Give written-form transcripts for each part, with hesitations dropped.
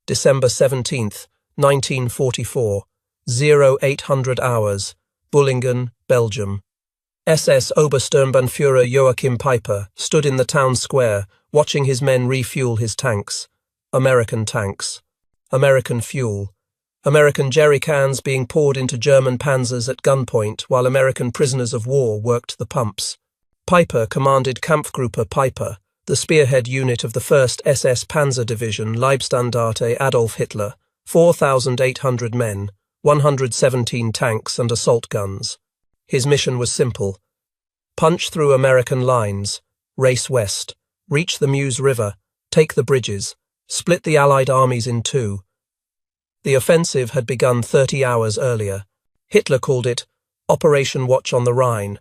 December 17th, 1944, 0800 hours, Bullingen, Belgium. SS Obersturmbannführer Joachim Peiper stood in the town square, watching his men refuel his tanks. American tanks. American fuel. American jerry cans being poured into German panzers at gunpoint while American prisoners of war worked the pumps. Peiper commanded Kampfgruppe Peiper, the spearhead unit of the 1st SS Panzer Division Leibstandarte Adolf Hitler, 4,800 men, 117 tanks and assault guns. His mission was simple. Punch through American lines, race west, reach the Meuse River, take the bridges, split the Allied armies in two. The offensive had begun 30 hours earlier. Hitler called it Operation Watch on the Rhine.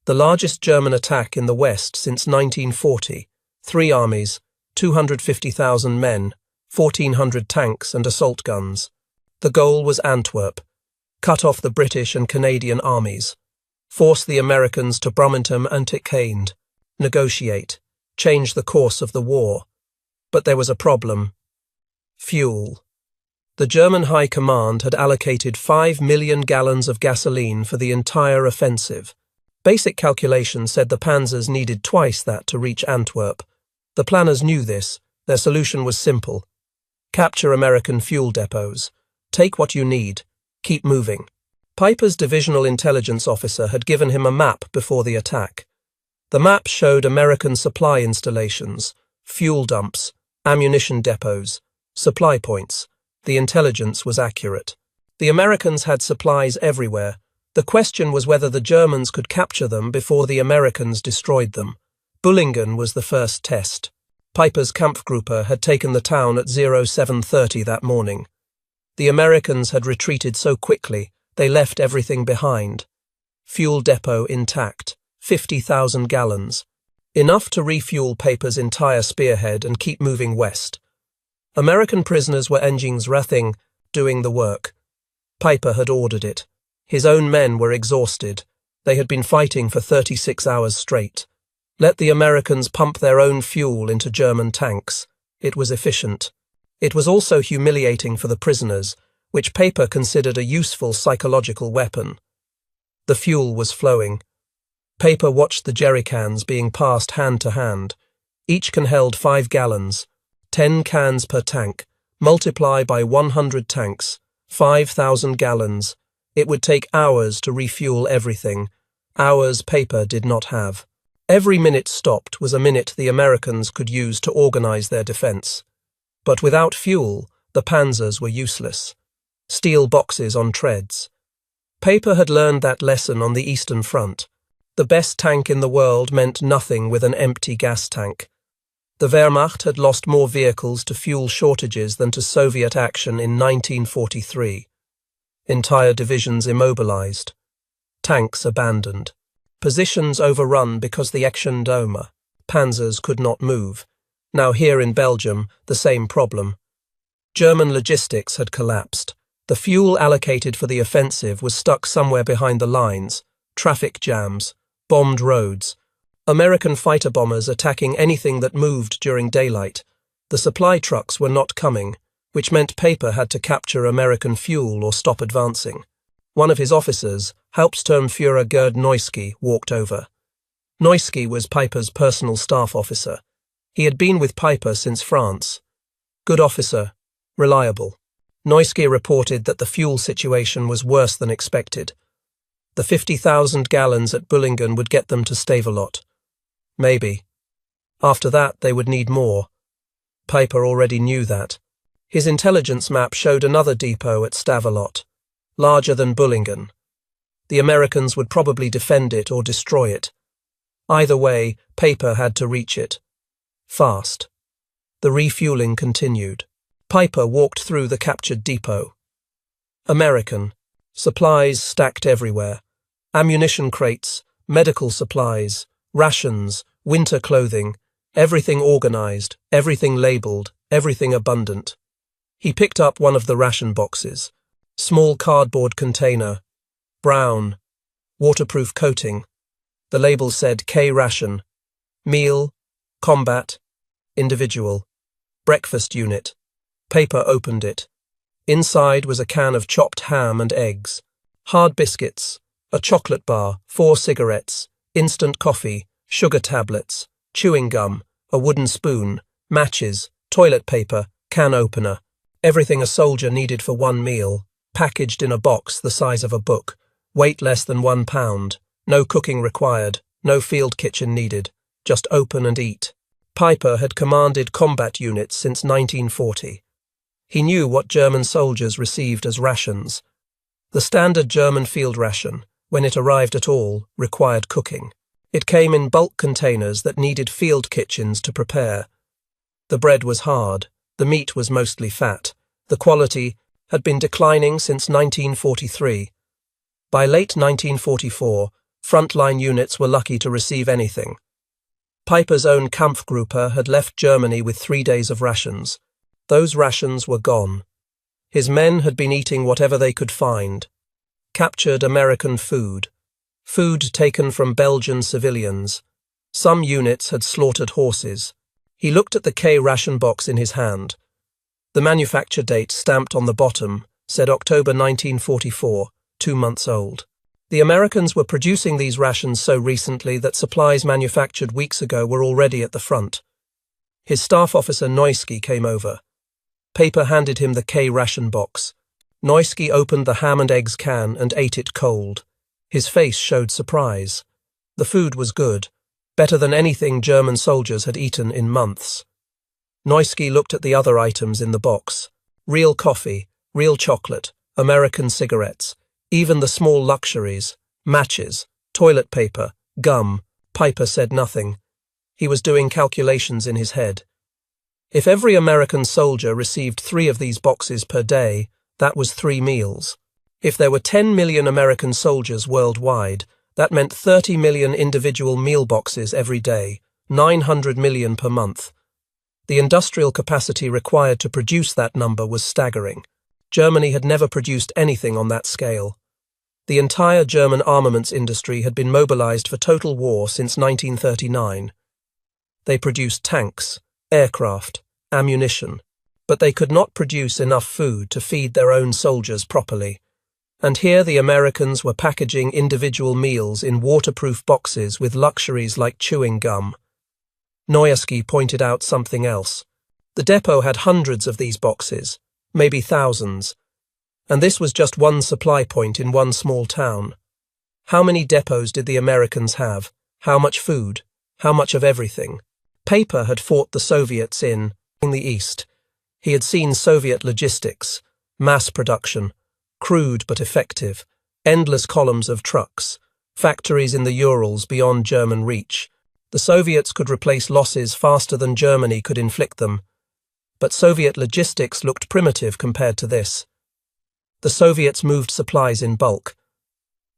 The largest German attack in the West since 1940, 3 armies, 250,000 men, 1,400 tanks and assault guns. The goal was Antwerp. Cut off the British and Canadian armies. Force the Americans to Brumminthem and Tickhind. Negotiate. Change the course of the war. But there was a problem. Fuel. The German High Command had allocated 5 million gallons of gasoline for the entire offensive. Basic calculations said the panzers needed twice that to reach Antwerp. The planners knew this. Their solution was simple. Capture American fuel depots. Take what you need. Keep moving. Peiper's divisional intelligence officer had given him a map before the attack. The map showed American supply installations, fuel dumps, ammunition depots, supply points. The intelligence was accurate. The Americans had supplies everywhere. The question was whether the Germans could capture them before the Americans destroyed them. Bullingen was the first test. Peiper's Kampfgruppe had taken the town at 0730 that morning. The Americans had retreated so quickly, they left everything behind. Fuel depot intact, 50,000 gallons. Enough to refuel Peiper's entire spearhead and keep moving west. American prisoners were Engines-Rathing, doing the work. Peiper had ordered it. His own men were exhausted. They had been fighting for 36 hours straight. Let the Americans pump their own fuel into German tanks. It was efficient. It was also humiliating for the prisoners, which Peiper considered a useful psychological weapon. The fuel was flowing. Peiper watched the jerrycans being passed hand to hand. Each can held 5 gallons, 10 cans per tank. Multiply by 100 tanks, 5,000 gallons. It would take hours to refuel everything, hours Peiper did not have. Every minute stopped was a minute the Americans could use to organize their defense. But without fuel, the panzers were useless. Steel boxes on treads. Peiper had learned that lesson on the Eastern Front. The best tank in the world meant nothing with an empty gas tank. The Wehrmacht had lost more vehicles to fuel shortages than to Soviet action in 1943. Entire divisions immobilized. Tanks abandoned. Positions overrun because the Action Dome. Panzers could not move. Now here in Belgium, the same problem. German logistics had collapsed. The fuel allocated for the offensive was stuck somewhere behind the lines. Traffic jams. Bombed roads. American fighter bombers attacking anything that moved during daylight. The supply trucks were not coming, which meant Peiper had to capture American fuel or stop advancing. One of his officers, Hauptsturmführer Gerd Neuski, walked over. Neuski was Peiper's personal staff officer. He had been with Peiper since France. Good officer, reliable. Neuski reported that the fuel situation was worse than expected. The 50,000 gallons at Bullingen would get them to Stavelot. Maybe. After that, they would need more. Peiper already knew that. His intelligence map showed another depot at Stavelot, larger than Bullingen. The Americans would probably defend it or destroy it. Either way, Peiper had to reach it. Fast. The refueling continued. Peiper walked through the captured depot. American. Supplies stacked everywhere. Ammunition crates, medical supplies, rations, winter clothing, everything organized, everything labeled, everything abundant. He picked up one of the ration boxes. Small cardboard container. Brown. Waterproof coating. The label said K-ration. Meal. Combat. Individual. Breakfast unit. Paper opened it. Inside was a can of chopped ham and eggs, hard biscuits, a chocolate bar, 4 cigarettes, instant coffee, sugar tablets, chewing gum, a wooden spoon, matches, toilet paper, can opener. Everything a soldier needed for one meal, packaged in a box the size of a book, weight less than 1 pound, no cooking required, no field kitchen needed, just open and eat. Piper had commanded combat units since 1940. He knew what German soldiers received as rations. The standard German field ration, when it arrived at all, required cooking. It came in bulk containers that needed field kitchens to prepare. The bread was hard, the meat was mostly fat, the quality had been declining since 1943. By late 1944, frontline units were lucky to receive anything. Piper's own Kampfgruppe had left Germany with 3 days of rations. Those rations were gone. His men had been eating whatever they could find. Captured American food. Food taken from Belgian civilians. Some units had slaughtered horses. He looked at the K-ration box in his hand. The manufacture date stamped on the bottom said October 1944, 2 months old. The Americans were producing these rations so recently that supplies manufactured weeks ago were already at the front. His staff officer Neuski came over. Paper handed him the K-ration box. Neuski opened the ham and eggs can and ate it cold. His face showed surprise. The food was good, better than anything German soldiers had eaten in months. Neuski looked at the other items in the box. Real coffee, real chocolate, American cigarettes, even the small luxuries, matches, toilet paper, gum. Piper said nothing. He was doing calculations in his head. If every American soldier received 3 of these boxes per day, that was 3 meals. If there were 10 million American soldiers worldwide, that meant 30 million individual meal boxes every day, 900 million per month. The industrial capacity required to produce that number was staggering. Germany had never produced anything on that scale. The entire German armaments industry had been mobilized for total war since 1939. They produced tanks, aircraft, ammunition, but they could not produce enough food to feed their own soldiers properly. And here the Americans were packaging individual meals in waterproof boxes with luxuries like chewing gum. Neuski pointed out something else. The depot had hundreds of these boxes, maybe thousands, and this was just one supply point in one small town. How many depots did the Americans have? How much food? How much of everything? Paper had fought the Soviets in the East. He had seen Soviet logistics, mass production, crude but effective, endless columns of trucks, factories in the Urals beyond German reach. The Soviets could replace losses faster than Germany could inflict them. But Soviet logistics looked primitive compared to this. The Soviets moved supplies in bulk.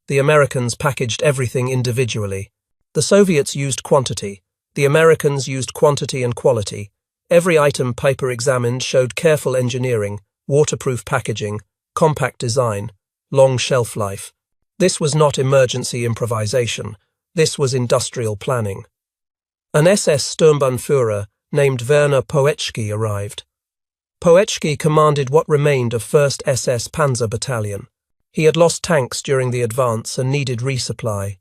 The Americans packaged everything individually. The Soviets used quantity. The Americans used quantity and quality. Every item Piper examined showed careful engineering, waterproof packaging, compact design, long shelf life. This was not emergency improvisation. This was industrial planning. An SS Sturmbannführer named Werner Poetschky arrived. Poetschky commanded what remained of 1st SS Panzer Battalion. He had lost tanks during the advance and needed resupply.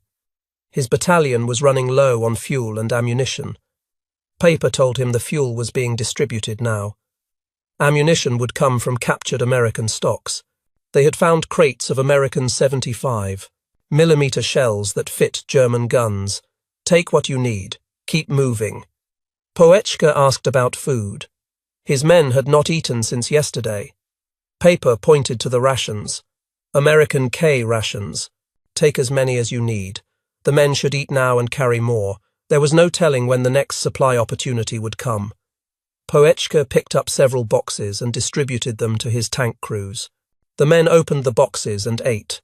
His battalion was running low on fuel and ammunition. Paper told him the fuel was being distributed now. Ammunition would come from captured American stocks. They had found crates of American 75mm shells that fit German guns. Take what you need. Keep moving. Poetschka asked about food. His men had not eaten since yesterday. Paper pointed to the rations. American K-rations. Take as many as you need. The men should eat now and carry more. There was no telling when the next supply opportunity would come. Poetschka picked up several boxes and distributed them to his tank crews. The men opened the boxes and ate.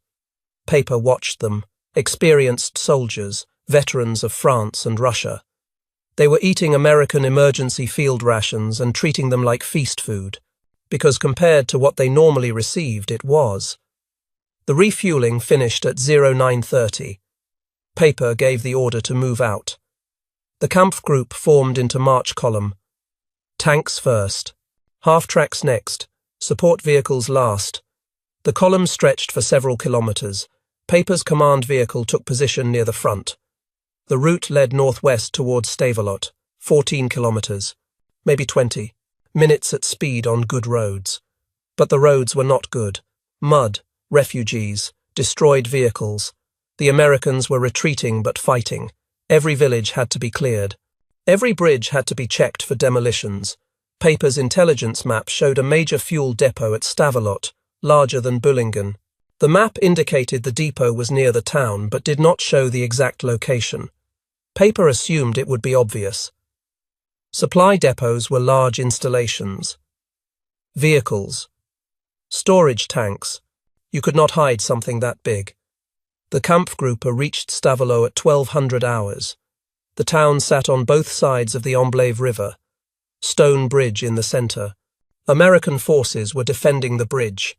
Paper watched them, experienced soldiers, veterans of France and Russia. They were eating American emergency field rations and treating them like feast food, because compared to what they normally received, it was. The refueling finished at 09:30. Paper gave the order to move out. The Kampfgruppe formed into march column. Tanks first. Half-tracks next, support vehicles last. The column stretched for several kilometers. Paper's command vehicle took position near the front. The route led northwest towards Stavelot, 14 kilometers, maybe 20 minutes at speed on good roads. But the roads were not good. Mud, refugees, destroyed vehicles. The Americans were retreating but fighting. Every village had to be cleared. Every bridge had to be checked for demolitions. Paper's intelligence map showed a major fuel depot at Stavelot, larger than Bullingen. The map indicated the depot was near the town but did not show the exact location. Paper assumed it would be obvious. Supply depots were large installations. Vehicles. Storage tanks. You could not hide something that big. The Kampfgruppe reached Stavelot at 1200 hours. The town sat on both sides of the Amblève River. Stone bridge in the center. American forces were defending the bridge.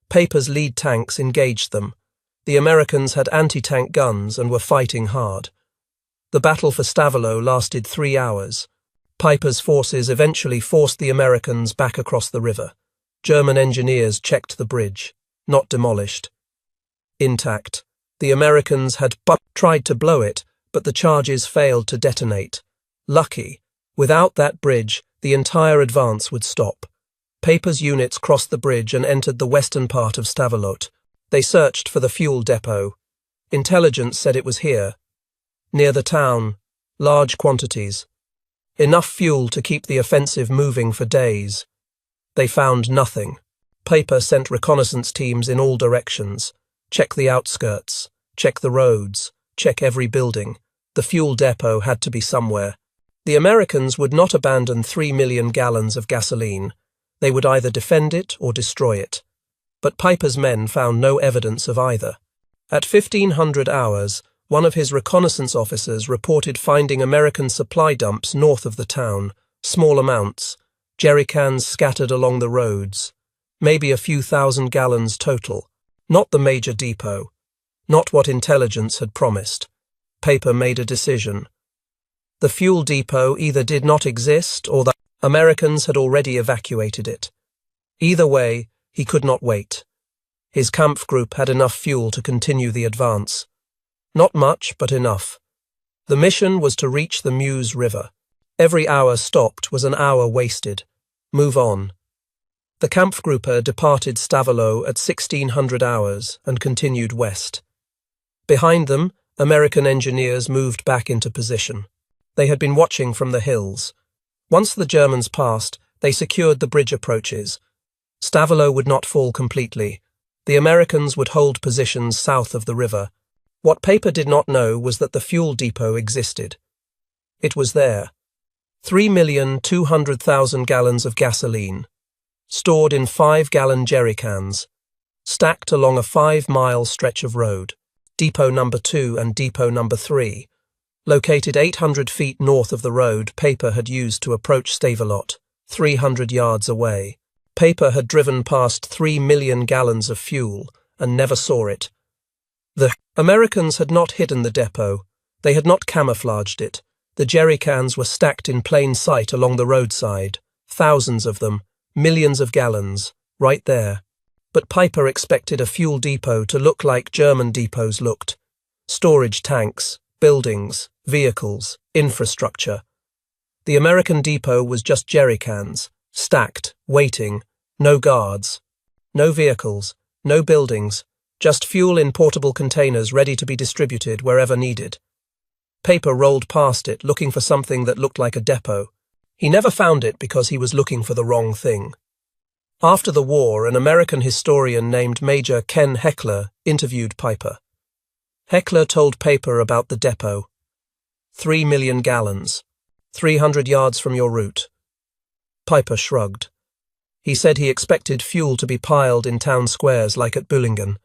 Paper's lead tanks engaged them. The Americans had anti-tank guns and were fighting hard. The battle for Stavelot lasted 3 hours. Piper's forces eventually forced the Americans back across the river. German engineers checked the bridge, not demolished. Intact. The Americans had tried to blow it, but the charges failed to detonate. Lucky. Without that bridge, the entire advance would stop. Paper's units crossed the bridge and entered the western part of Stavelot. They searched for the fuel depot. Intelligence said it was here. Near the town. Large quantities. Enough fuel to keep the offensive moving for days. They found nothing. Paper sent reconnaissance teams in all directions. Check the outskirts. Check the roads. Check every building. The fuel depot had to be somewhere. The Americans would not abandon 3 million gallons of gasoline. They would either defend it or destroy it. But Piper's men found no evidence of either. At 1500 hours, one of his reconnaissance officers reported finding American supply dumps north of the town, small amounts, jerry cans scattered along the roads, maybe a few thousand gallons total, not the major depot, not what intelligence had promised. Paper made a decision. The fuel depot either did not exist or the Americans had already evacuated it. Either way, he could not wait. His Kampfgruppe had enough fuel to continue the advance. Not much, but enough. The mission was to reach the Meuse River. Every hour stopped was an hour wasted. Move on. The Kampfgruppe departed Stavelot at 1600 hours and continued west. Behind them, American engineers moved back into position. They had been watching from the hills. Once the Germans passed, they secured the bridge approaches. Stavelot would not fall completely. The Americans would hold positions south of the river. What Paper did not know was that the fuel depot existed. It was there. 3,200,000 gallons of gasoline, stored in 5-gallon jerry cans, stacked along a 5-mile stretch of road. Depot number 2 and depot number 3, located 800 feet north of the road Paper had used to approach Stavelot, 300 yards away. Paper had driven past 3 million gallons of fuel and never saw it. The Americans had not hidden the depot. They had not camouflaged it. The jerry cans were stacked in plain sight along the roadside. Thousands of them, millions of gallons, right there. But Piper expected a fuel depot to look like German depots looked. Storage tanks, buildings, vehicles, infrastructure. The American depot was just jerry cans, stacked, waiting, no guards, no vehicles, no buildings, just fuel in portable containers ready to be distributed wherever needed. Paper rolled past it, looking for something that looked like a depot. He never found it because he was looking for the wrong thing. After the war, an American historian named Major Ken Heckler interviewed Piper. Heckler told Paper about the depot. 3 million gallons, 300 yards from your route. Piper shrugged. He said he expected fuel to be piled in town squares like at Bullingen.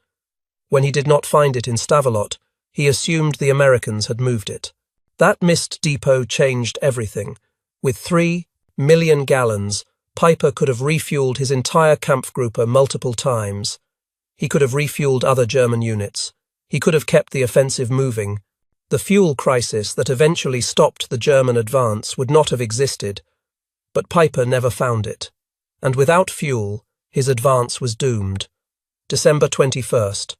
When he did not find it in Stavelot, he assumed the Americans had moved it. That missed depot changed everything. With 3 million gallons, Piper could have refueled his entire Kampfgruppe multiple times. He could have refueled other German units. He could have kept the offensive moving. The fuel crisis that eventually stopped the German advance would not have existed, but Piper never found it. and without fuel, his advance was doomed. December 21st,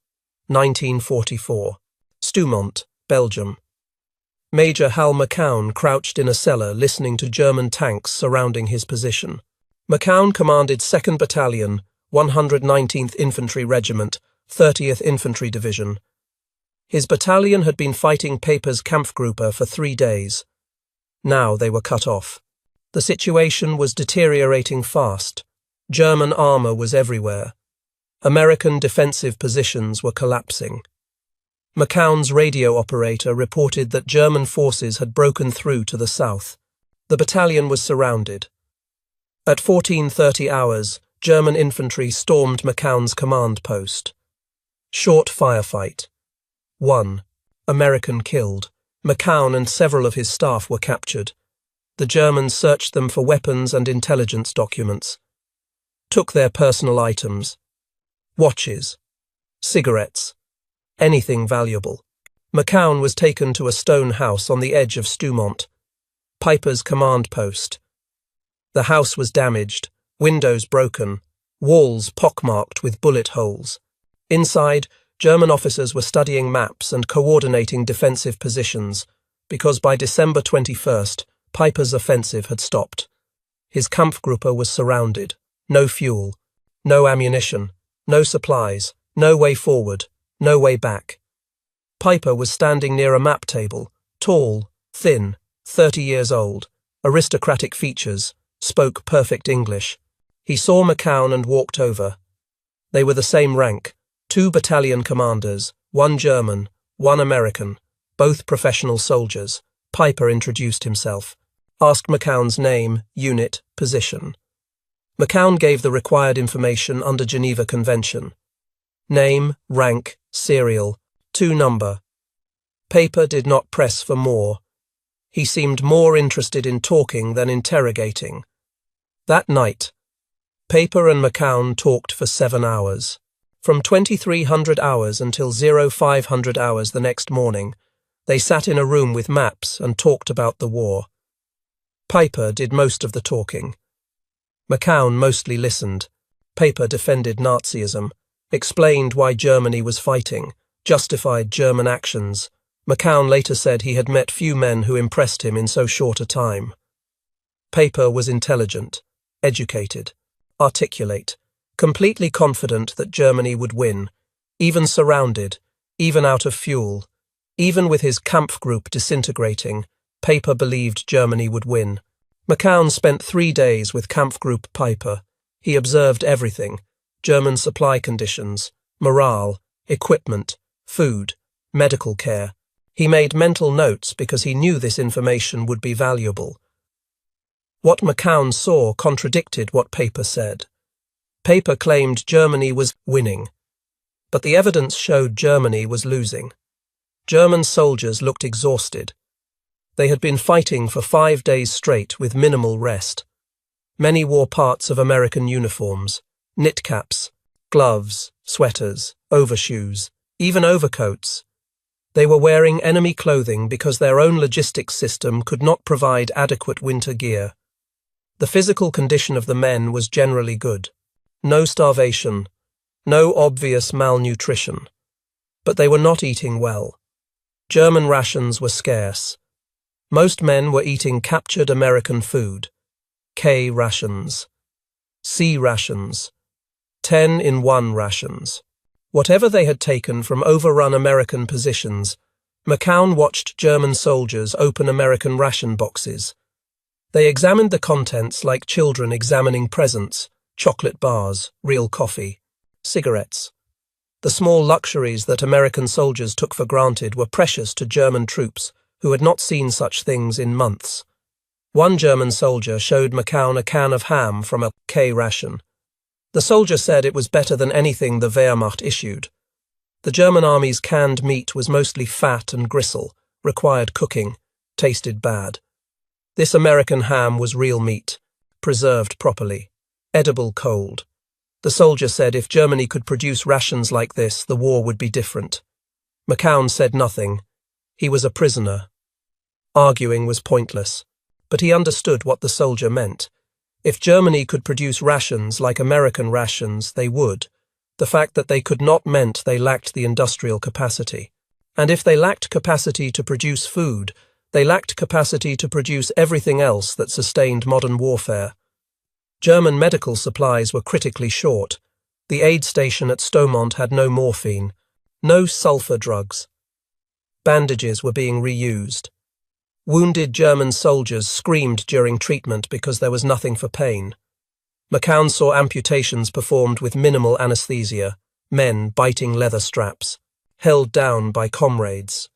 1944. Stoumont, Belgium. Major Hal McCown crouched in a cellar listening to German tanks surrounding his position. McCown commanded 2nd Battalion, 119th Infantry Regiment, 30th Infantry Division. His battalion had been fighting Paper's Kampfgruppe for 3 days. Now they were cut off. The situation was deteriorating fast. German armour was everywhere. American defensive positions were collapsing. McCown's radio operator reported that German forces had broken through to the south. The battalion was surrounded. At 14:30 hours, German infantry stormed McCown's command post. Short firefight. 1. American killed. McCown and several of his staff were captured. The Germans searched them for weapons and intelligence documents. Took their personal items. Watches. Cigarettes. Anything valuable. McCown was taken to a stone house on the edge of Stoumont, Piper's command post. The house was damaged, windows broken, walls pockmarked with bullet holes. Inside, German officers were studying maps and coordinating defensive positions, because by December 21st, Piper's offensive had stopped. His Kampfgruppe was surrounded. No fuel, no ammunition, no supplies, no way forward, no way back. Piper was standing near a map table, tall, thin, 30 years old, aristocratic features, spoke perfect English. He saw McCown and walked over. They were the same rank, 2 battalion commanders, 1 German, 1 American, both professional soldiers. Piper introduced himself, asked McCown's name, unit, position. McCown gave the required information under Geneva Convention. Name, rank, serial, 2 number. Piper did not press for more. He seemed more interested in talking than interrogating. That night, Piper and McCown talked for 7 hours. From 2300 hours until 0500 hours the next morning, they sat in a room with maps and talked about the war. Piper did most of the talking. McCown mostly listened. Piper defended Nazism, explained why Germany was fighting, justified German actions. McCown later said he had met few men who impressed him in so short a time. Piper was intelligent, educated, articulate, completely confident that Germany would win, even surrounded, even out of fuel. Even with his Kampfgruppe disintegrating, Piper believed Germany would win. McCown spent 3 days with Kampfgruppe Piper. He observed everything: German supply conditions, morale, equipment, food, medical care. He made mental notes because he knew this information would be valuable. What McCown saw contradicted what Piper said. Piper claimed Germany was winning, but the evidence showed Germany was losing. German soldiers looked exhausted. They had been fighting for 5 days straight with minimal rest. Many wore parts of American uniforms, knit caps, gloves, sweaters, overshoes, even overcoats. They were wearing enemy clothing because their own logistics system could not provide adequate winter gear. The physical condition of the men was generally good. No starvation, no obvious malnutrition. But they were not eating well. German rations were scarce. Most men were eating captured American food. K-rations. C-rations. 10-in-1 rations. Whatever they had taken from overrun American positions, McCown watched German soldiers open American ration boxes. They examined the contents like children examining presents: chocolate bars, real coffee, cigarettes. The small luxuries that American soldiers took for granted were precious to German troops who had not seen such things in months. One German soldier showed McCown a can of ham from a K-ration. The soldier said it was better than anything the Wehrmacht issued. The German army's canned meat was mostly fat and gristle, required cooking, tasted bad. This American ham was real meat, preserved properly, edible cold. The soldier said if Germany could produce rations like this, the war would be different. McCown said nothing. He was a prisoner. Arguing was pointless, but he understood what the soldier meant. If Germany could produce rations like American rations, they would. The fact that they could not meant they lacked the industrial capacity. And if they lacked capacity to produce food, they lacked capacity to produce everything else that sustained modern warfare. German medical supplies were critically short. The aid station at Stoumont had no morphine, no sulfur drugs. Bandages were being reused. Wounded German soldiers screamed during treatment because there was nothing for pain. McCown saw amputations performed with minimal anesthesia, men biting leather straps, held down by comrades.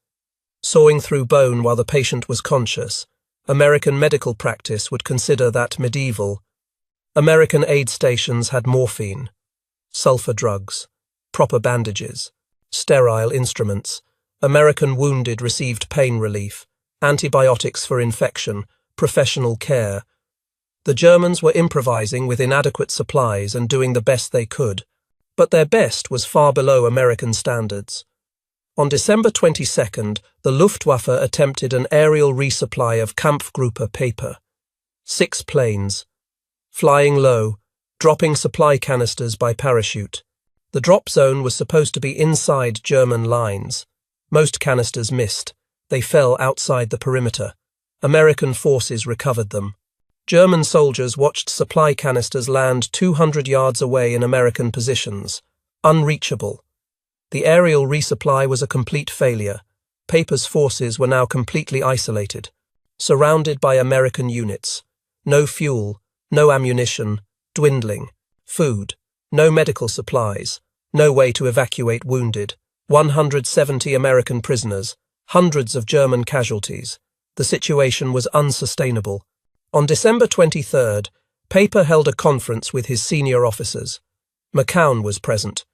Sawing through bone while the patient was conscious, American medical practice would consider that medieval. American aid stations had morphine, sulfur drugs, proper bandages, sterile instruments. American wounded received pain relief, antibiotics for infection, professional care. The Germans were improvising with inadequate supplies and doing the best they could, but their best was far below American standards. On December 22nd, the Luftwaffe attempted an aerial resupply of Kampfgruppe paper. 6 planes, flying low, dropping supply canisters by parachute. The drop zone was supposed to be inside German lines. Most canisters missed. They fell outside the perimeter. American forces recovered them. German soldiers watched supply canisters land 200 yards away in American positions, unreachable. The aerial resupply was a complete failure. Paper's forces were now completely isolated, surrounded by American units. No fuel, no ammunition, dwindling. Food, no medical supplies, no way to evacuate wounded. 170 American prisoners, hundreds of German casualties. The situation was unsustainable. On December 23rd, Paper held a conference with his senior officers. McCown was present.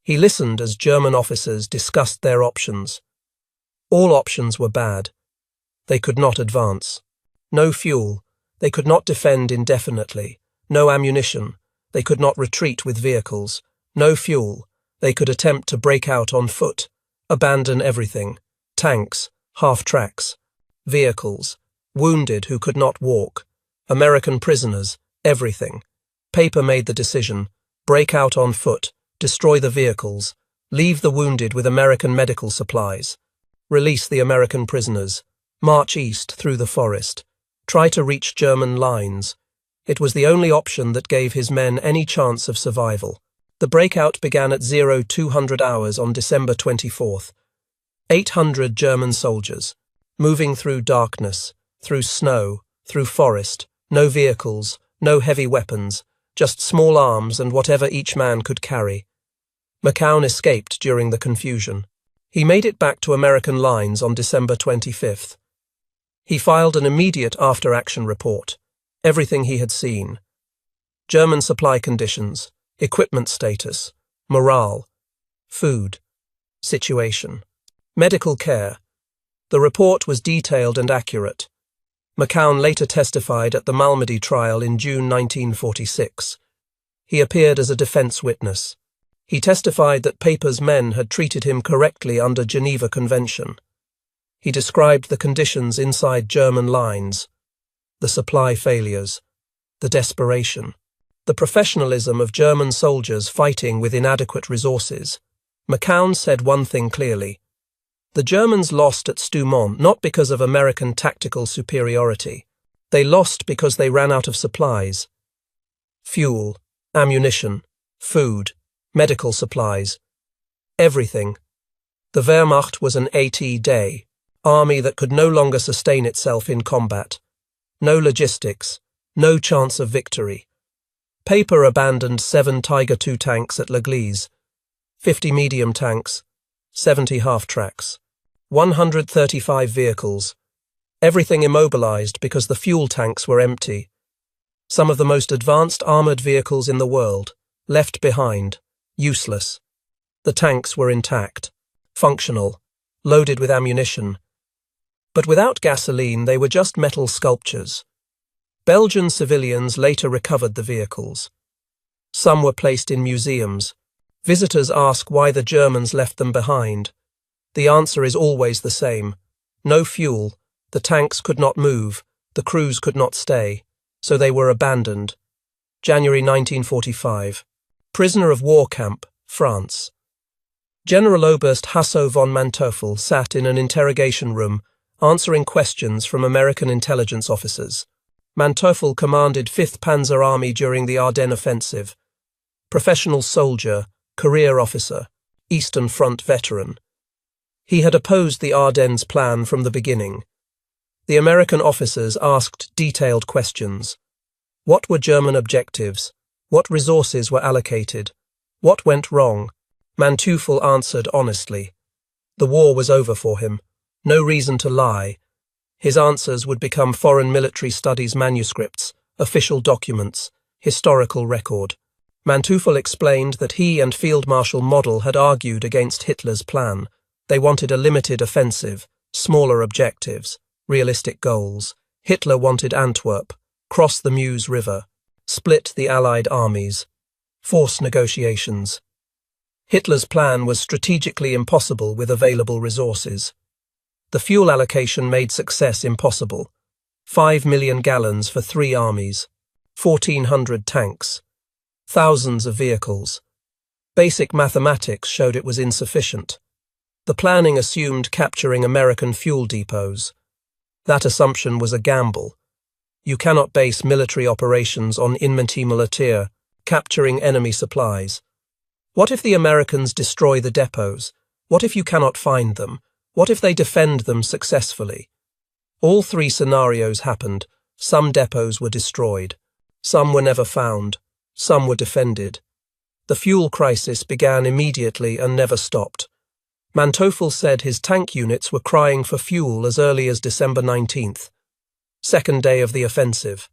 He listened as German officers discussed their options. All options were bad. They could not advance. No fuel. They could not defend indefinitely. No ammunition. They could not retreat with vehicles. No fuel. They could attempt to break out on foot. Abandon everything. Tanks, half-tracks, vehicles, wounded who could not walk, American prisoners, everything. Paper made the decision. Break out on foot. Destroy the vehicles. Leave the wounded with American medical supplies. Release the American prisoners. March east through the forest. Try to reach German lines. It was the only option that gave his men any chance of survival. The breakout began at 0200 hours on December 24th. 800 German soldiers, moving through darkness, through snow, through forest, no vehicles, no heavy weapons, just small arms and whatever each man could carry. McCown escaped during the confusion. He made it back to American lines on December 25th. He filed an immediate after-action report. Everything he had seen. German supply conditions, equipment status, morale, food, situation, medical care. The report was detailed and accurate. McCown later testified at the Malmedy trial in June 1946. He appeared as a defense witness. He testified that Paper's men had treated him correctly under Geneva Convention. He described the conditions inside German lines, the supply failures, the desperation, the professionalism of German soldiers fighting with inadequate resources. McCown said one thing clearly. The Germans lost at Stoumont not because of American tactical superiority. They lost because they ran out of supplies. Fuel, ammunition, food, medical supplies, everything. The Wehrmacht was an AT-day, army that could no longer sustain itself in combat. No logistics, no chance of victory. Paper abandoned 7 Tiger II tanks at L'Église, 50 medium tanks, 70 half-tracks, 135 vehicles, everything immobilized because the fuel tanks were empty. Some of the most advanced armored vehicles in the world, left behind, useless. The tanks were intact, functional, loaded with ammunition. But without gasoline, they were just metal sculptures. Belgian civilians later recovered the vehicles. Some were placed in museums. Visitors ask why the Germans left them behind. The answer is always the same. No fuel, the tanks could not move, the crews could not stay. so they were abandoned. January 1945. Prisoner of war camp, France. General Oberst Hasso von Manteuffel sat in an interrogation room, answering questions from American intelligence officers. Manteuffel commanded 5th Panzer Army during the Ardennes offensive. Professional soldier, career officer, Eastern Front veteran. He had opposed the Ardennes plan from the beginning. The American officers asked detailed questions. What were German objectives? What resources were allocated? What went wrong? Manteuffel answered honestly. The war was over for him. No reason to lie. His answers would become foreign military studies manuscripts, official documents, historical record. Manteuffel explained that he and Field Marshal Model had argued against Hitler's plan. They wanted a limited offensive, smaller objectives, realistic goals. Hitler wanted Antwerp, cross the Meuse River, split the Allied armies, force negotiations. Hitler's plan was strategically impossible with available resources. The fuel allocation made success impossible. 5 million gallons for 3 armies, 1,400 tanks, thousands of vehicles. Basic mathematics showed it was insufficient. The planning assumed capturing American fuel depots. That assumption was a gamble. You cannot base military operations on inventie militaire, capturing enemy supplies. What if the Americans destroy the depots? What if you cannot find them? What if they defend them successfully? All 3 scenarios happened. Some depots were destroyed. Some were never found. Some were defended. The fuel crisis began immediately and never stopped. Manteuffel said his tank units were crying for fuel as early as December 19th. Second day of the offensive.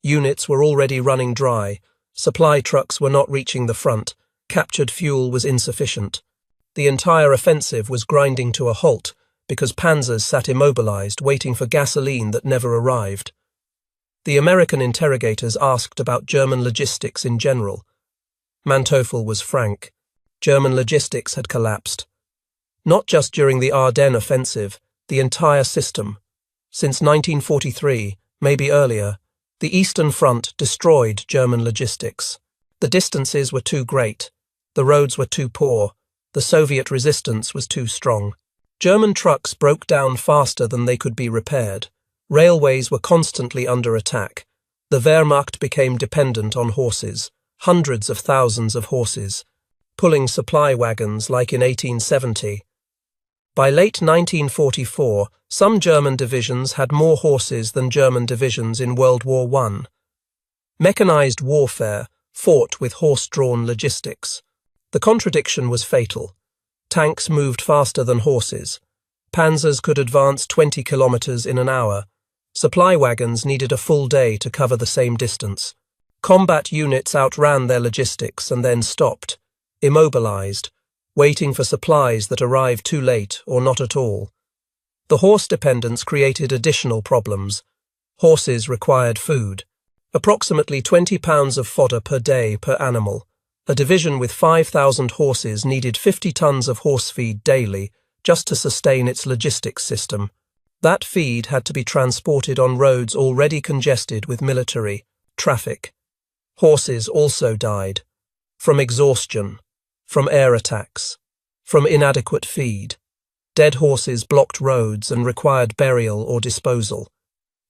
Units were already running dry. Supply trucks were not reaching the front. Captured fuel was insufficient. The entire offensive was grinding to a halt because panzers sat immobilized, waiting for gasoline that never arrived. The American interrogators asked about German logistics in general. Manteuffel was frank. German logistics had collapsed. Not just during the Ardennes offensive, the entire system. Since 1943, maybe earlier, the Eastern Front destroyed German logistics. The distances were too great. The roads were too poor. The Soviet resistance was too strong. German trucks broke down faster than they could be repaired. Railways were constantly under attack. The Wehrmacht became dependent on horses, hundreds of thousands of horses, pulling supply wagons like in 1870. By late 1944, some German divisions had more horses than German divisions in World War I. Mechanized warfare fought with horse-drawn logistics. The contradiction was fatal. Tanks moved faster than horses. Panzers could advance 20 kilometers in an hour. Supply wagons needed a full day to cover the same distance. Combat units outran their logistics and then stopped, immobilized, waiting for supplies that arrived too late or not at all. The horse dependence created additional problems. Horses required food. Approximately 20 pounds of fodder per day per animal. A division with 5,000 horses needed 50 tons of horse feed daily just to sustain its logistics system. That feed had to be transported on roads already congested with military traffic. Horses also died. From exhaustion. From air attacks. From inadequate feed. Dead horses blocked roads and required burial or disposal.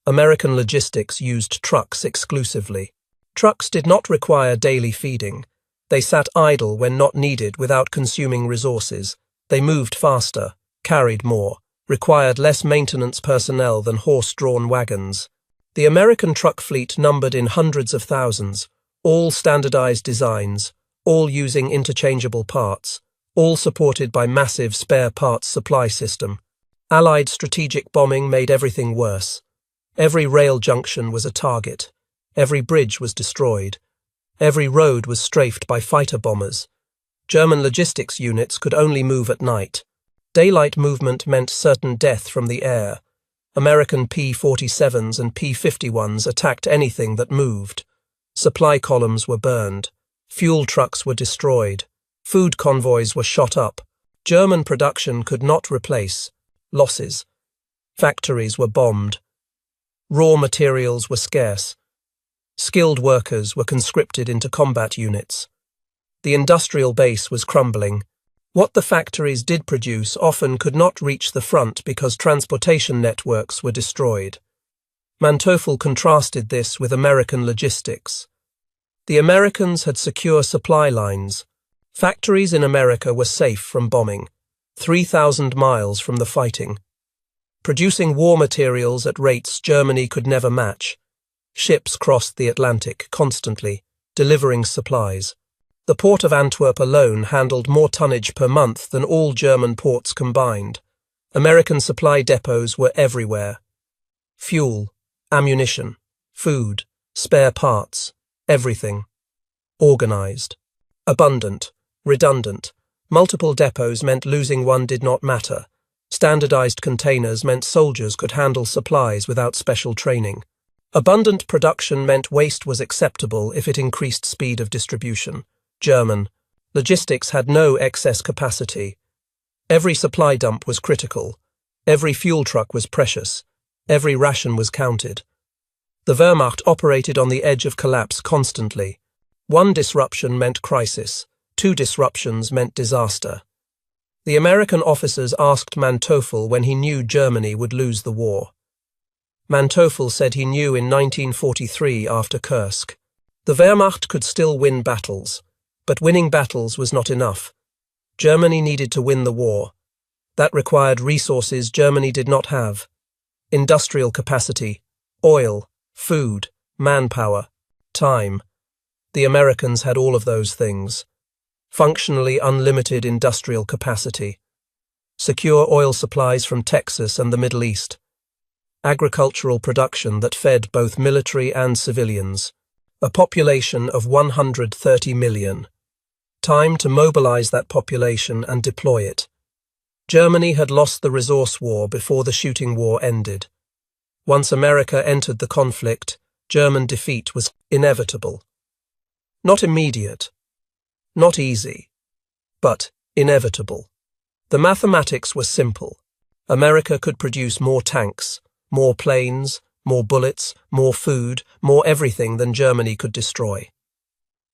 American logistics used trucks exclusively. Trucks did not require daily feeding. They sat idle when not needed without consuming resources. They moved faster, carried more, required less maintenance personnel than horse-drawn wagons. The American truck fleet numbered in hundreds of thousands, all standardized designs, all using interchangeable parts, all supported by massive spare parts supply system. Allied strategic bombing made everything worse. Every rail junction was a target. Every bridge was destroyed. Every road was strafed by fighter bombers. German logistics units could only move at night. Daylight movement meant certain death from the air. American P-47s and P-51s attacked anything that moved. Supply columns were burned. Fuel trucks were destroyed. Food convoys were shot up. German production could not replace. Losses. Factories were bombed. Raw materials were scarce. Skilled workers were conscripted into combat units. The industrial base was crumbling. What the factories did produce often could not reach the front because transportation networks were destroyed. Manteuffel contrasted this with American logistics. The Americans had secure supply lines. Factories in America were safe from bombing, 3,000 miles from the fighting. Producing war materials at rates Germany could never match. Ships crossed the Atlantic constantly, delivering supplies. The port of Antwerp alone handled more tonnage per month than all German ports combined. American supply depots were everywhere. Fuel, ammunition, food, spare parts, everything. Organized. Abundant, redundant. Multiple depots meant losing one did not matter. Standardized containers meant soldiers could handle supplies without special training. Abundant production meant waste was acceptable if it increased speed of distribution. German. Logistics had no excess capacity. Every supply dump was critical. Every fuel truck was precious. Every ration was counted. The Wehrmacht operated on the edge of collapse constantly. One disruption meant crisis. 2 disruptions meant disaster. The American officers asked Manteuffel when he knew Germany would lose the war. Manteuffel said he knew in 1943 after Kursk. The Wehrmacht could still win battles, but winning battles was not enough. Germany needed to win the war. That required resources Germany did not have. Industrial capacity, oil, food, manpower, time. The Americans had all of those things. Functionally unlimited industrial capacity. Secure oil supplies from Texas and the Middle East. Agricultural production that fed both military and civilians. A population of 130 million. Time to mobilize that population and deploy it. Germany had lost the resource war before the shooting war ended. Once America entered the conflict, German defeat was inevitable. Not immediate, not easy, but inevitable. The mathematics were simple. America could produce more tanks, more planes, more bullets, more food, more everything than Germany could destroy.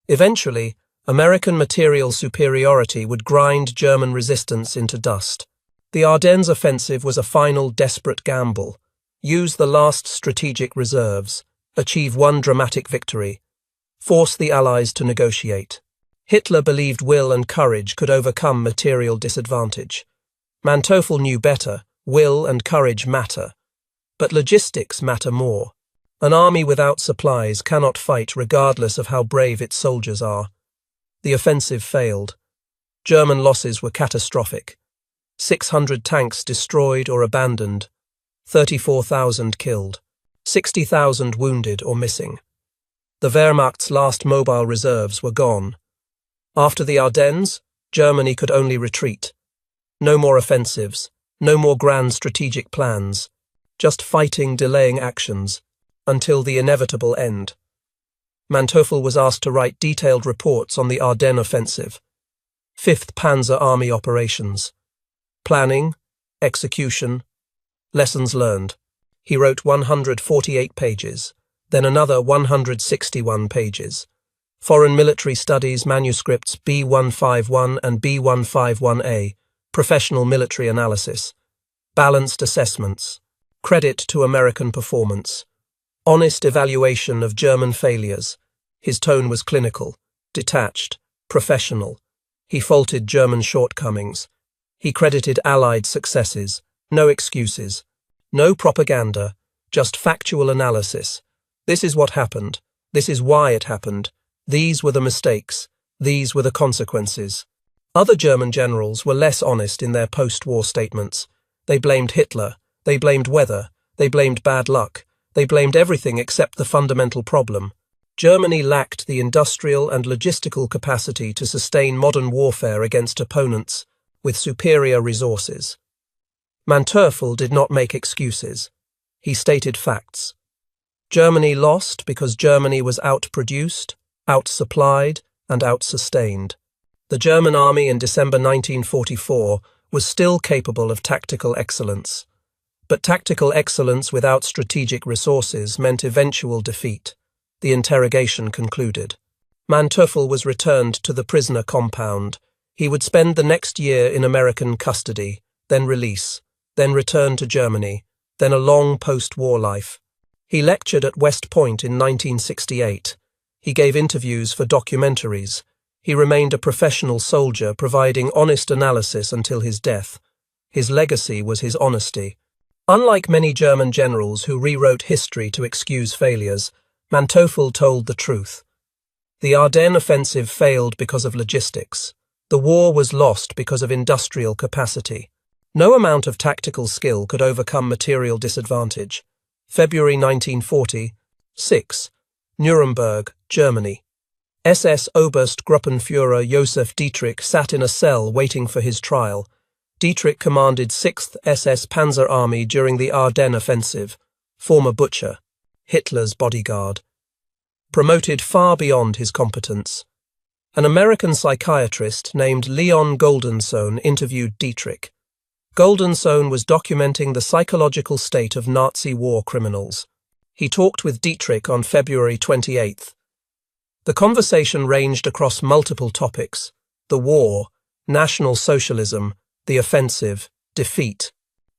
Eventually, American material superiority would grind German resistance into dust. The Ardennes offensive was a final desperate gamble. Use the last strategic reserves, achieve one dramatic victory, force the Allies to negotiate. Hitler believed will and courage could overcome material disadvantage. Manteuffel knew better, will and courage matter. But logistics matter more. An army without supplies cannot fight regardless of how brave its soldiers are. The offensive failed. German losses were catastrophic. 600 tanks destroyed or abandoned. 34,000 killed. 60,000 wounded or missing. The Wehrmacht's last mobile reserves were gone. After the Ardennes, Germany could only retreat. No more offensives, no more grand strategic plans, just fighting, delaying actions, until the inevitable end. Manteuffel was asked to write detailed reports on the Ardennes offensive. 5th Panzer Army operations. Planning, execution, lessons learned. He wrote 148 pages, then another 161 pages. Foreign Military Studies manuscripts B151 and B151A, Professional Military Analysis. Balanced assessments. Credit to American performance. Honest evaluation of German failures. His tone was clinical, detached, professional. He faulted German shortcomings. He credited Allied successes. No excuses. No propaganda. Just factual analysis. This is what happened. This is why it happened. These were the mistakes. These were the consequences. Other German generals were less honest in their post-war statements. They blamed Hitler. They blamed weather. They blamed bad luck. They blamed everything except the fundamental problem. Germany lacked the industrial and logistical capacity to sustain modern warfare against opponents with superior resources. Manteuffel did not make excuses. He stated facts. Germany lost because Germany was outproduced, outsupplied, and outsustained. The German army in December 1944 was still capable of tactical excellence. But tactical excellence without strategic resources meant eventual defeat. The interrogation concluded. Manteuffel was returned to the prisoner compound. He would spend the next year in American custody, then release, then return to Germany, then a long post-war life. He lectured at West Point in 1968. He gave interviews for documentaries. He remained a professional soldier, providing honest analysis until his death. His legacy was his honesty. Unlike many German generals who rewrote history to excuse failures, Manteuffel told the truth. The Ardennes offensive failed because of logistics. The war was lost because of industrial capacity. No amount of tactical skill could overcome material disadvantage. February 1940, 6. Nuremberg, Germany. SS Oberstgruppenführer Josef Dietrich sat in a cell waiting for his trial. Dietrich commanded 6th SS Panzer Army during the Ardennes offensive. Former butcher. Hitler's bodyguard. Promoted far beyond his competence. An American psychiatrist named Leon Goldensohn interviewed Dietrich. Goldensohn was documenting the psychological state of Nazi war criminals. He talked with Dietrich on February 28th. The conversation ranged across multiple topics: the war, National Socialism, the offensive, defeat.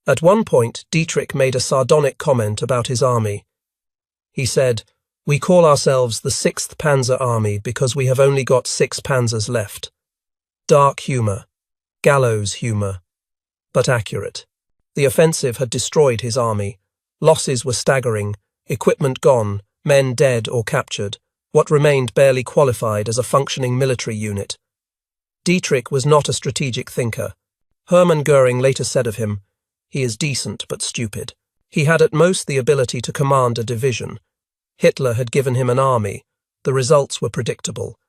At one point, Dietrich made a sardonic comment about his army. He said, "We call ourselves the 6th Panzer Army because we have only got 6 panzers left." Dark humour, gallows humour, but accurate. The offensive had destroyed his army. Losses were staggering, equipment gone, men dead or captured. What remained barely qualified as a functioning military unit. Dietrich was not a strategic thinker. Hermann Göring later said of him, "He is decent but stupid." He had at most the ability to command a division. Hitler had given him an army. The results were predictable.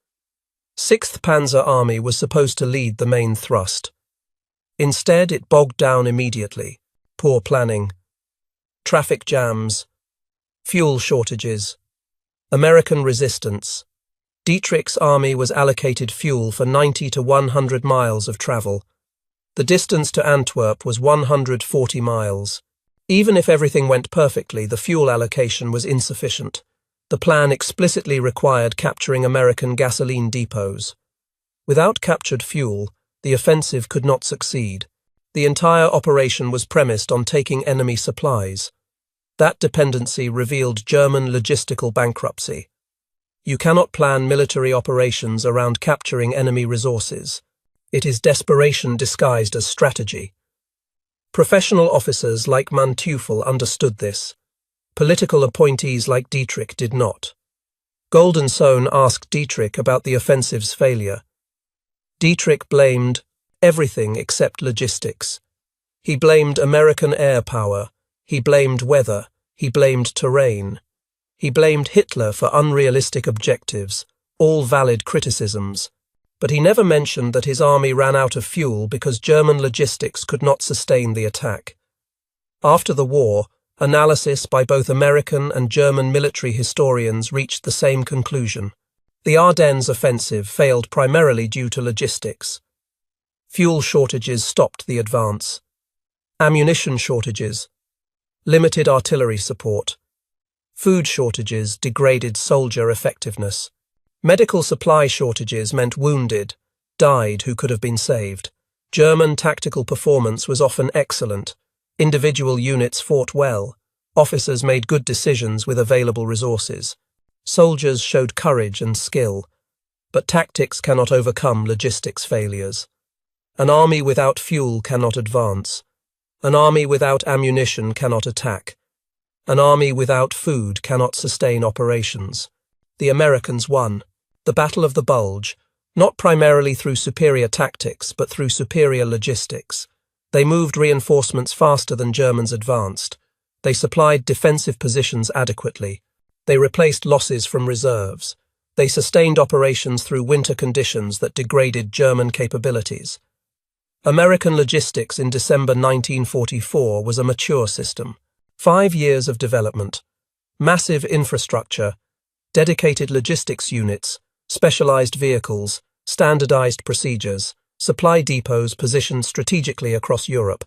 6th Panzer Army was supposed to lead the main thrust. Instead, it bogged down immediately. Poor planning. Traffic jams. Fuel shortages. American resistance. Dietrich's army was allocated fuel for 90 to 100 miles of travel. The distance to Antwerp was 140 miles. Even if everything went perfectly, the fuel allocation was insufficient. The plan explicitly required capturing American gasoline depots. Without captured fuel, the offensive could not succeed. The entire operation was premised on taking enemy supplies. That dependency revealed German logistical bankruptcy. You cannot plan military operations around capturing enemy resources. It is desperation disguised as strategy. Professional officers like Manteuffel understood this. Political appointees like Dietrich did not. Goldensohn asked Dietrich about the offensive's failure. Dietrich blamed everything except logistics. He blamed American air power. He blamed weather. He blamed terrain. He blamed Hitler for unrealistic objectives, all valid criticisms. But he never mentioned that his army ran out of fuel because German logistics could not sustain the attack. After the war, analysis by both American and German military historians reached the same conclusion. The Ardennes offensive failed primarily due to logistics. Fuel shortages stopped the advance. Ammunition shortages. Limited artillery support. Food shortages degraded soldier effectiveness. Medical supply shortages meant wounded, died who could have been saved. German tactical performance was often excellent. Individual units fought well. Officers made good decisions with available resources. Soldiers showed courage and skill. But tactics cannot overcome logistics failures. An army without fuel cannot advance. An army without ammunition cannot attack. An army without food cannot sustain operations. The Americans won. The Battle of the Bulge, not primarily through superior tactics, but through superior logistics. They moved reinforcements faster than Germans advanced. They supplied defensive positions adequately. They replaced losses from reserves. They sustained operations through winter conditions that degraded German capabilities. American logistics in December 1944 was a mature system. 5 years of development. Massive infrastructure. Dedicated logistics units. Specialized vehicles. Standardized procedures. Supply depots positioned strategically across Europe.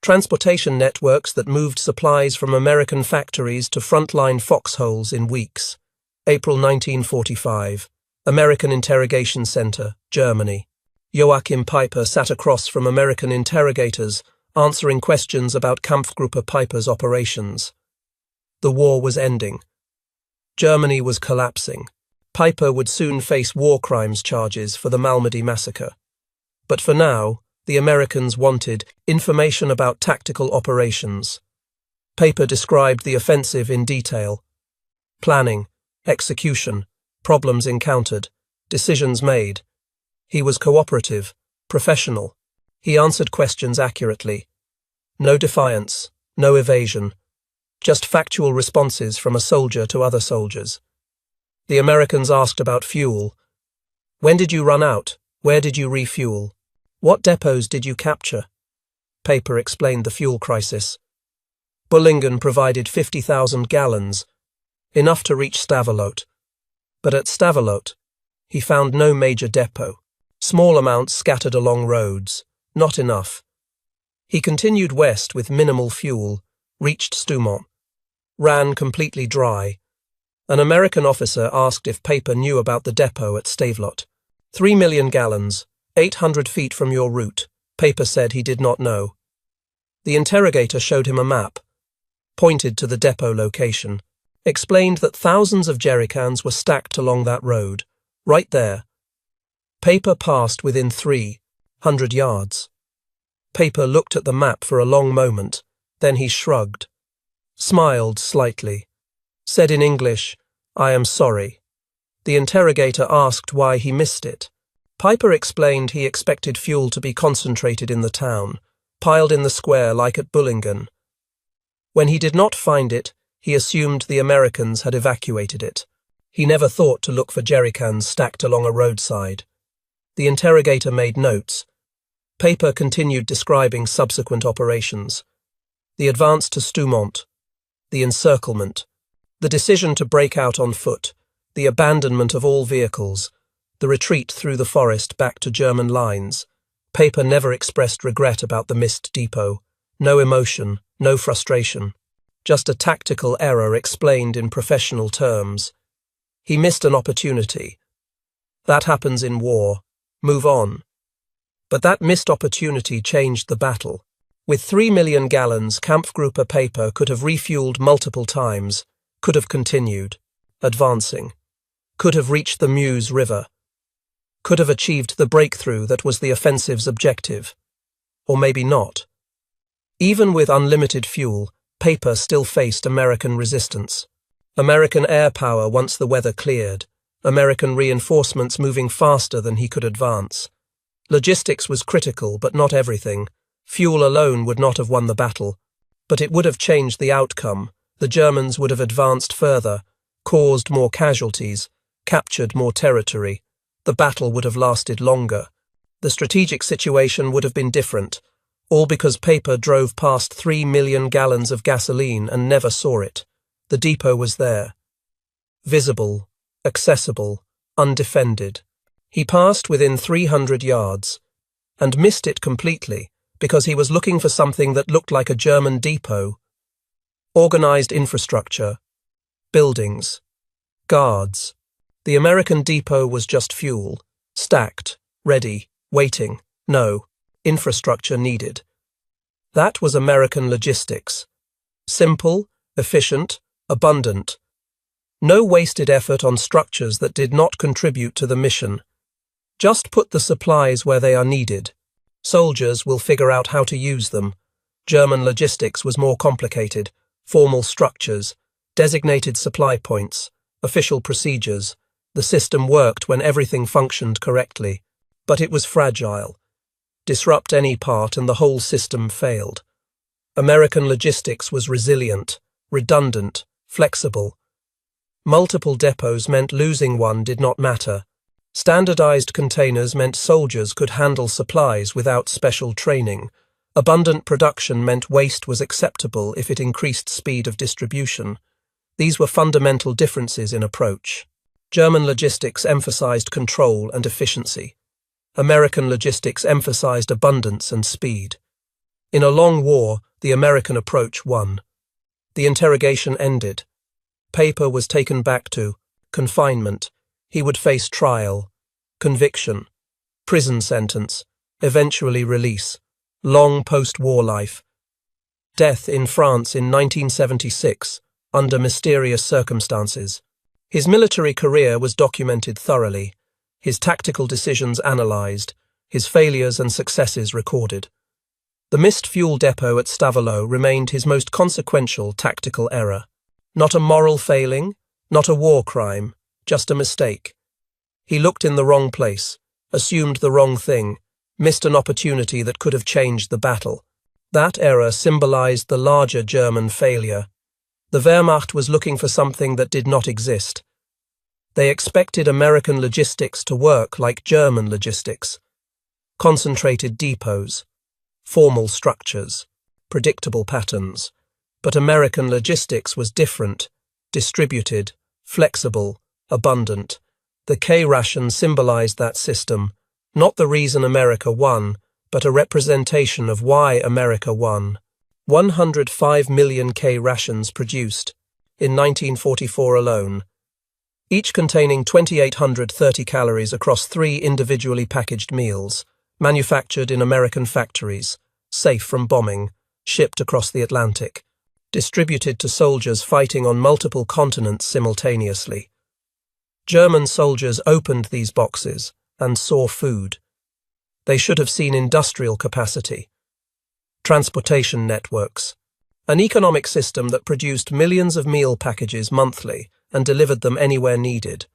Transportation networks that moved supplies from American factories to frontline foxholes in weeks. April 1945. American Interrogation Center, Germany. Joachim Peiper sat across from American interrogators, answering questions about Kampfgruppe Peiper's operations. The war was ending. Germany was collapsing. Peiper would soon face war crimes charges for the Malmedy massacre. But for now, the Americans wanted information about tactical operations. Peiper described the offensive in detail. Planning, execution, problems encountered, decisions made. He was cooperative, professional. He answered questions accurately. No defiance, no evasion. Just factual responses from a soldier to other soldiers. The Americans asked about fuel. When did you run out? Where did you refuel? What depots did you capture? Peiper explained the fuel crisis. Bullingen provided 50,000 gallons, enough to reach Stavelot. But at Stavelot, he found no major depot. Small amounts scattered along roads, not enough. He continued west with minimal fuel, reached Stoumont, ran completely dry. An American officer asked if Peiper knew about the depot at Stavelot. 3 million gallons, 800 feet from your route. Peiper said he did not know. The interrogator showed him a map, pointed to the depot location, explained that thousands of jerrycans were stacked along that road, right there. Peiper passed within 300 yards. Peiper looked at the map for a long moment, then he shrugged, smiled slightly, said in English, "I am sorry." The interrogator asked why he missed it. Peiper explained he expected fuel to be concentrated in the town, piled in the square like at Bullingen. When he did not find it, he assumed the Americans had evacuated it. He never thought to look for jerrycans stacked along a roadside. The interrogator made notes. Peiper continued describing subsequent operations. The advance to Stoumont, the encirclement, the decision to break out on foot, the abandonment of all vehicles, the retreat through the forest back to German lines. Peiper never expressed regret about the missed depot. No emotion, no frustration. Just a tactical error explained in professional terms. He missed an opportunity. That happens in war. Move on. But that missed opportunity changed the battle. With 3 million gallons, Kampfgruppe Peiper could have refueled multiple times, could have continued, advancing, could have reached the Meuse River, could have achieved the breakthrough that was the offensive's objective. Or maybe not. Even with unlimited fuel, Peiper still faced American resistance. American air power once the weather cleared, American reinforcements moving faster than he could advance. Logistics was critical, but not everything. Fuel alone would not have won the battle, but it would have changed the outcome. The Germans would have advanced further, caused more casualties, captured more territory. The battle would have lasted longer. The strategic situation would have been different, all because Peiper drove past 3 million gallons of gasoline and never saw it. The depot was there. Visible, accessible, undefended. He passed within 300 yards, and missed it completely because he was looking for something that looked like a German depot. Organized infrastructure, buildings, guards. The American depot was just fuel, stacked, ready, waiting. No, infrastructure needed. That was American logistics. Simple, efficient, abundant. No wasted effort on structures that did not contribute to the mission. Just put the supplies where they are needed. Soldiers will figure out how to use them. German logistics was more complicated. Formal structures, designated supply points, official procedures. The system worked when everything functioned correctly, but it was fragile. Disrupt any part and the whole system failed. American logistics was resilient, redundant, flexible. Multiple depots meant losing one did not matter. Standardized containers meant soldiers could handle supplies without special training. Abundant production meant waste was acceptable if it increased speed of distribution. These were fundamental differences in approach. German logistics emphasized control and efficiency. American logistics emphasized abundance and speed. In a long war, the American approach won. The interrogation ended. Peiper was taken back to confinement. He would face trial, conviction, prison sentence, eventually release, long post-war life. Death in France in 1976, under mysterious circumstances. His military career was documented thoroughly, his tactical decisions analysed, his failures and successes recorded. The missed fuel depot at Stavelot remained his most consequential tactical error. Not a moral failing, not a war crime, just a mistake. He looked in the wrong place, assumed the wrong thing, missed an opportunity that could have changed the battle. That error symbolized the larger German failure. The Wehrmacht was looking for something that did not exist. They expected American logistics to work like German logistics. Concentrated depots, formal structures, predictable patterns. But American logistics was different, distributed, flexible, abundant. The K-ration symbolized that system, not the reason America won, but a representation of why America won. 105 million K-rations produced, in 1944 alone, each containing 2,830 calories across 3 individually packaged meals, manufactured in American factories, safe from bombing, shipped across the Atlantic, distributed to soldiers fighting on multiple continents simultaneously. German soldiers opened these boxes and saw food. They should have seen industrial capacity, transportation networks, an economic system that produced millions of meal packages monthly and delivered them anywhere needed.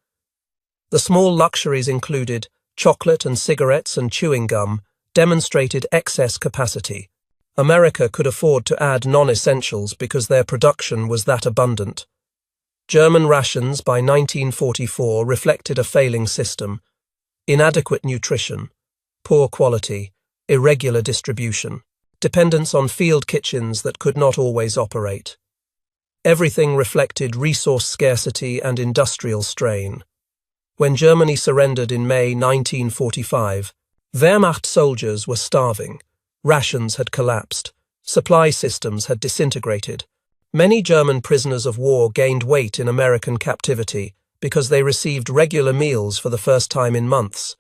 The small luxuries included chocolate and cigarettes and chewing gum, demonstrated excess capacity. America could afford to add non-essentials because their production was that abundant. German rations by 1944 reflected a failing system, inadequate nutrition, poor quality, irregular distribution, dependence on field kitchens that could not always operate. Everything reflected resource scarcity and industrial strain. When Germany surrendered in May 1945, Wehrmacht soldiers were starving, rations had collapsed, supply systems had disintegrated. Many German prisoners of war gained weight in American captivity because they received regular meals for the first time in months.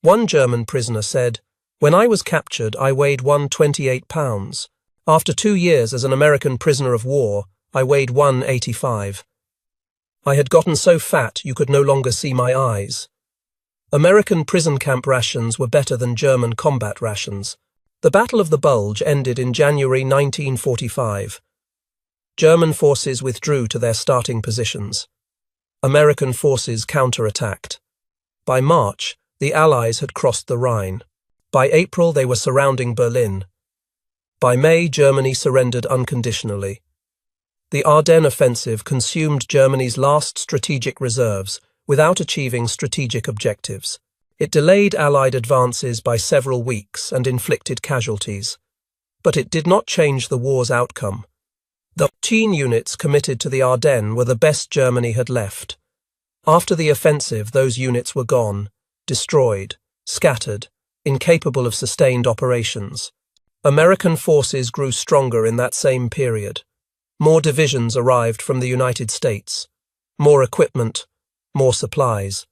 One German prisoner said, "When I was captured, I weighed 128 pounds. After 2 years as an American prisoner of war, I weighed 185. I had gotten so fat you could no longer see my eyes." American prison camp rations were better than German combat rations. The Battle of the Bulge ended in January 1945. German forces withdrew to their starting positions. American forces counterattacked. By March, the Allies had crossed the Rhine. By April, they were surrounding Berlin. By May, Germany surrendered unconditionally. The Ardennes offensive consumed Germany's last strategic reserves without achieving strategic objectives. It delayed Allied advances by several weeks and inflicted casualties. But it did not change the war's outcome. The 14 units committed to the Ardennes were the best Germany had left. After the offensive, those units were gone, destroyed, scattered, incapable of sustained operations. American forces grew stronger in that same period. More divisions arrived from the United States. More equipment, more supplies.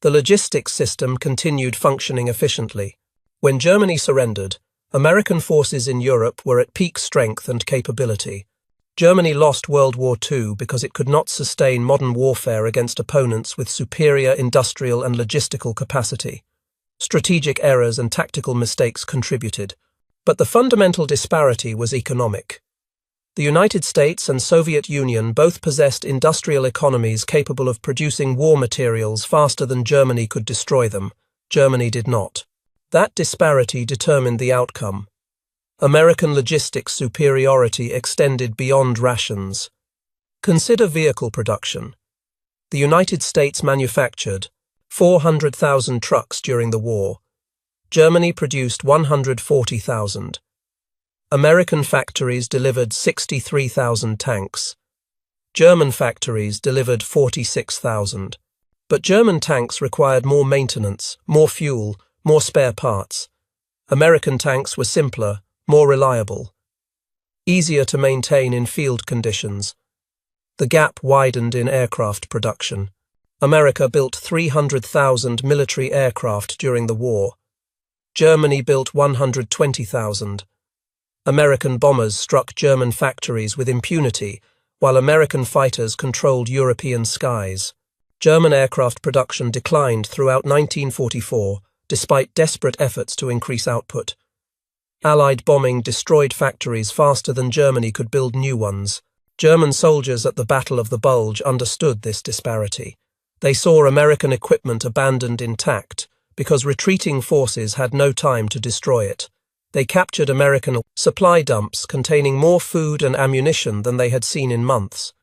The logistics system continued functioning efficiently. When Germany surrendered, American forces in Europe were at peak strength and capability. Germany lost World War II because it could not sustain modern warfare against opponents with superior industrial and logistical capacity. Strategic errors and tactical mistakes contributed, but the fundamental disparity was economic. The United States and Soviet Union both possessed industrial economies capable of producing war materials faster than Germany could destroy them. Germany did not. That disparity determined the outcome. American logistics superiority extended beyond rations. Consider vehicle production. The United States manufactured 400,000 trucks during the war. Germany produced 140,000. American factories delivered 63,000 tanks. German factories delivered 46,000. But German tanks required more maintenance, more fuel, more spare parts. American tanks were simpler, more reliable, easier to maintain in field conditions. The gap widened in aircraft production. America built 300,000 military aircraft during the war. Germany built 120,000. American bombers struck German factories with impunity, while American fighters controlled European skies. German aircraft production declined throughout 1944, despite desperate efforts to increase output. Allied bombing destroyed factories faster than Germany could build new ones. German soldiers at the Battle of the Bulge understood this disparity. They saw American equipment abandoned intact because retreating forces had no time to destroy it. They captured American supply dumps containing more food and ammunition than they had seen in months.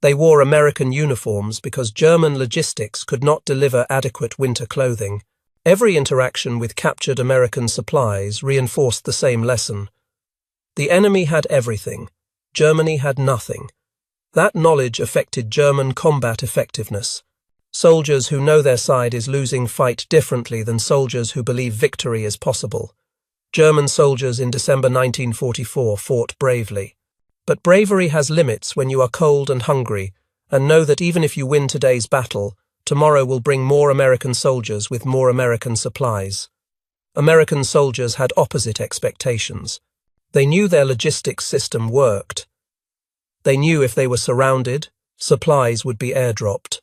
They wore American uniforms because German logistics could not deliver adequate winter clothing. Every interaction with captured American supplies reinforced the same lesson. The enemy had everything. Germany had nothing. That knowledge affected German combat effectiveness. Soldiers who know their side is losing fight differently than soldiers who believe victory is possible. German soldiers in December 1944 fought bravely. But bravery has limits when you are cold and hungry, and know that even if you win today's battle, tomorrow will bring more American soldiers with more American supplies. American soldiers had opposite expectations. They knew their logistics system worked. They knew if they were surrounded, supplies would be airdropped.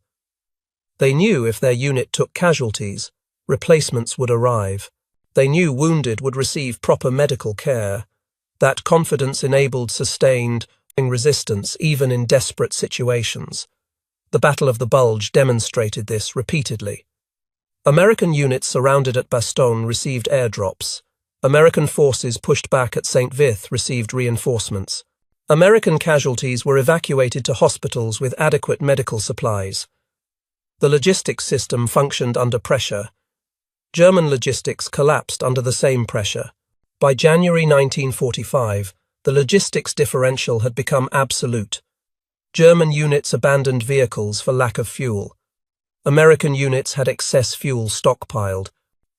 They knew if their unit took casualties, replacements would arrive. They knew wounded would receive proper medical care. That confidence enabled sustained resistance even in desperate situations. The Battle of the Bulge demonstrated this repeatedly. American units surrounded at Bastogne received airdrops. American forces pushed back at St. Vith received reinforcements. American casualties were evacuated to hospitals with adequate medical supplies. The logistics system functioned under pressure. German logistics collapsed under the same pressure. By January 1945, the logistics differential had become absolute. German units abandoned vehicles for lack of fuel. American units had excess fuel stockpiled.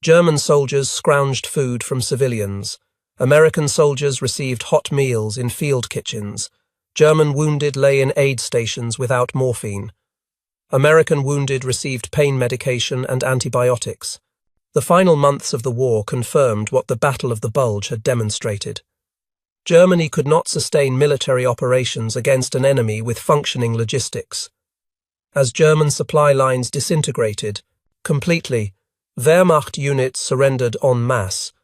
German soldiers scrounged food from civilians. American soldiers received hot meals in field kitchens. German wounded lay in aid stations without morphine. American wounded received pain medication and antibiotics. The final months of the war confirmed what the Battle of the Bulge had demonstrated. Germany could not sustain military operations against an enemy with functioning logistics. As German supply lines disintegrated completely, Wehrmacht units surrendered en masse,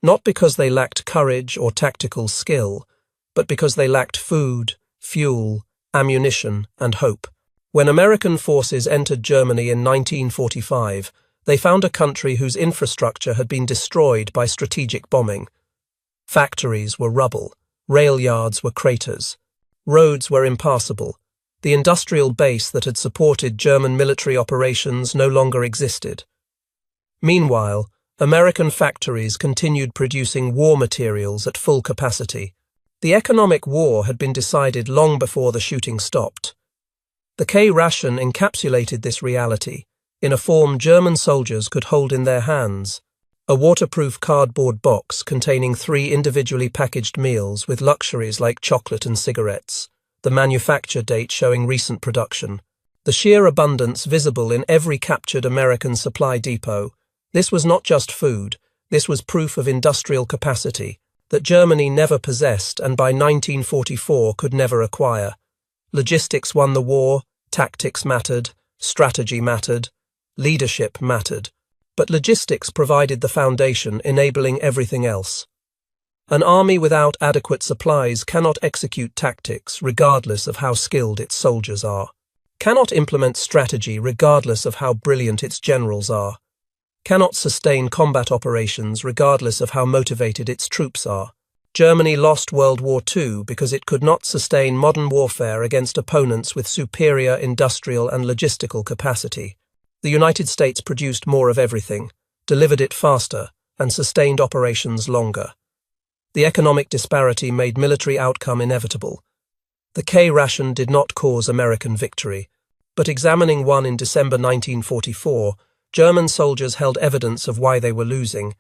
not because they lacked courage or tactical skill, but because they lacked food, fuel, ammunition, and hope. When American forces entered Germany in 1945, they found a country whose infrastructure had been destroyed by strategic bombing. Factories were rubble, rail yards were craters, roads were impassable. The industrial base that had supported German military operations no longer existed. Meanwhile, American factories continued producing war materials at full capacity. The economic war had been decided long before the shooting stopped. The K-ration encapsulated this reality in a form German soldiers could hold in their hands, a waterproof cardboard box containing 3 individually packaged meals with luxuries like chocolate and cigarettes, the manufacture date showing recent production, the sheer abundance visible in every captured American supply depot. This was not just food, this was proof of industrial capacity that Germany never possessed and by 1944 could never acquire. Logistics won the war, tactics mattered, strategy mattered, leadership mattered, but logistics provided the foundation enabling everything else. An army without adequate supplies cannot execute tactics regardless of how skilled its soldiers are, cannot implement strategy regardless of how brilliant its generals are, cannot sustain combat operations regardless of how motivated its troops are. Germany lost World War II because it could not sustain modern warfare against opponents with superior industrial and logistical capacity. The United States produced more of everything, delivered it faster, and sustained operations longer. The economic disparity made military outcome inevitable. The K-ration did not cause American victory, but examining one in December 1944, German soldiers held evidence of why they were losing,